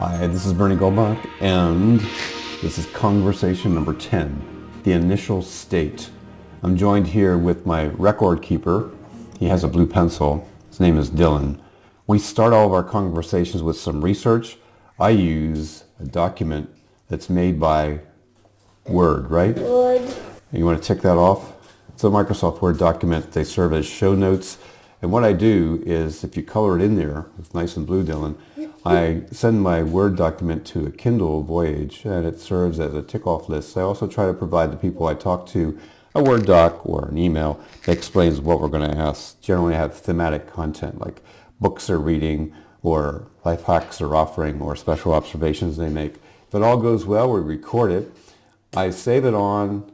Hi, this is Bernie Goldbach, and this is Conversation number 10, The Initial State. I'm joined here with my record keeper. He has a blue pencil. His name is Dylan. We start all of our conversations with some research. I use a document that's made by Word, right? Word. You want to tick that off? It's a Microsoft Word document. They serve as show notes. And what I do is, if you color it in there, it's nice and blue, Dylan, I send my Word document to a Kindle Voyage, and it serves as a tick-off list. I also try to provide the people I talk to a Word doc or an email that explains what we're going to ask. Generally, I have thematic content like books they're reading, or life hacks they're offering, or special observations they make. If it all goes well, we record it. I save it on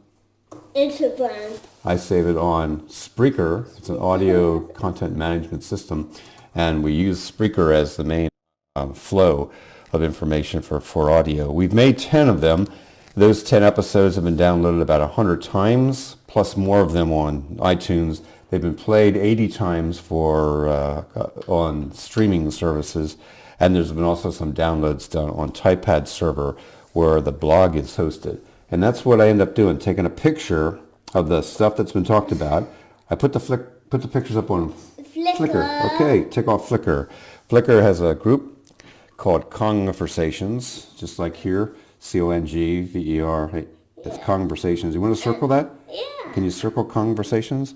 Instagram. I save it on Spreaker. It's an audio content management system, and we use Spreaker as the main flow of information for audio. We've made 10 of them. Those 10 episodes have been downloaded about 100 times, plus more of them on iTunes. They've been played 80 times on streaming services, and there's been also some downloads done on Typepad server where the blog is hosted. And that's what I end up doing, taking a picture of the stuff that's been talked about. I put the pictures up on Flickr. Okay, tick off Flickr. Flickr has a group called Congversations, just like here, Congver. Hey, it's Conversations. You want to circle that? Yeah. Can you circle Conversations?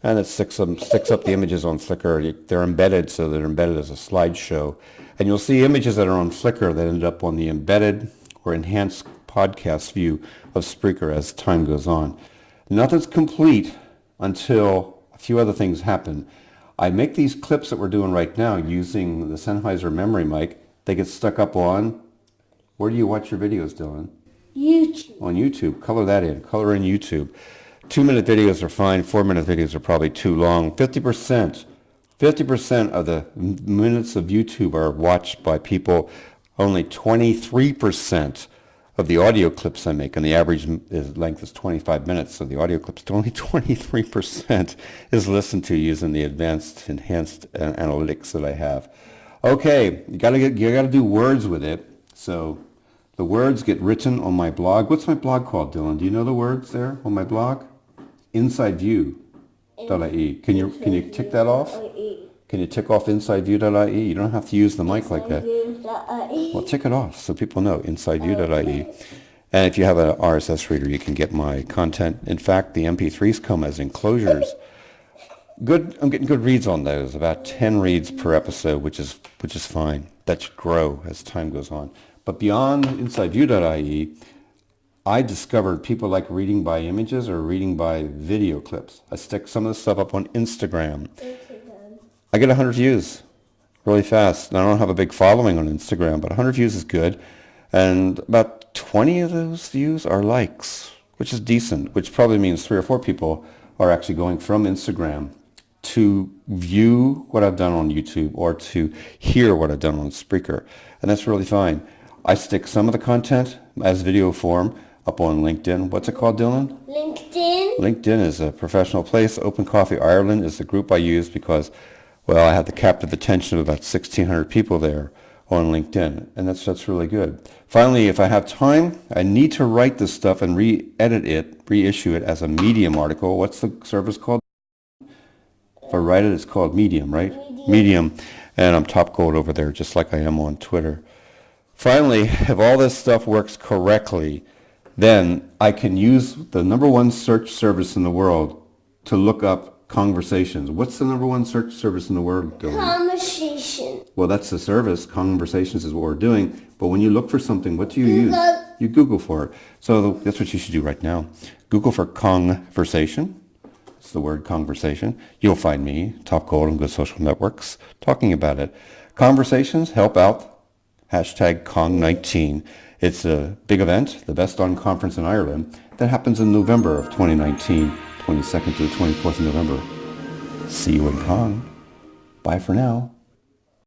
And it sticks up the images on Flickr. They're embedded, so they're embedded as a slideshow. And you'll see images that are on Flickr that end up on the embedded or enhanced podcast view of Spreaker as time goes on. Nothing's complete until a few other things happen. I make these clips that we're doing right now using the Sennheiser memory mic. They get stuck up on, where do you watch your videos, Dylan? YouTube. On YouTube. Color that in. Color in YouTube. 2-minute videos are fine. 4-minute videos are probably too long. 50% of the minutes of YouTube are watched by people. Only 23% of the audio clips I make, and the average length is 25 minutes, so the audio clips, only 23% is listened to using the enhanced analytics that I have. Okay, you gotta do words with it. So the words get written on my blog. What's my blog called, Dylan? Do you know the words there on my blog? InsideView.ie. Can you tick that off? Can you tick off InsideView.ie? You don't have to use the mic like that. Well, tick it off so people know, InsideView.ie. And if you have an RSS reader, you can get my content. In fact, the MP3s come as enclosures. Good. I'm getting good reads on those, about 10 reads per episode, which is fine. That should grow as time goes on. But beyond InsideView.ie, I discovered people like reading by images or reading by video clips. I stick some of the stuff up on Instagram. I get 100 views really fast. And I don't have a big following on Instagram, but 100 views is good. And about 20 of those views are likes, which is decent, which probably means 3 or 4 people are actually going from Instagram to view what I've done on YouTube or to hear what I've done on Spreaker. And that's really fine. I stick some of the content as video form up on LinkedIn. What's it called, Dylan? LinkedIn. LinkedIn is a professional place. Open Coffee Ireland is the group I use because, well, I have the captive attention of about 1,600 people there on LinkedIn, and that's really good. Finally, if I have time, I need to write this stuff and re-edit it, reissue it as a Medium article. What's the service called? If I write it, it's called Medium, right? Medium. And I'm top gold over there, just like I am on Twitter. Finally, if all this stuff works correctly, then I can use the number one search service in the world to look up Conversations. What's the number one search service in the world, Dylan? Conversation. Well, that's the service. Conversations is what we're doing. But when you look for something, what do you use? You Google for it. So that's what you should do right now. Google for Conversation. It's the word conversation. You'll find me, Top Gold on good social networks, talking about it. Conversations, help out. Hashtag Cong19. It's a big event, the Best On Conference in Ireland, that happens in November of 2019, 22nd to the 24th of November. See you in Cong. Bye for now.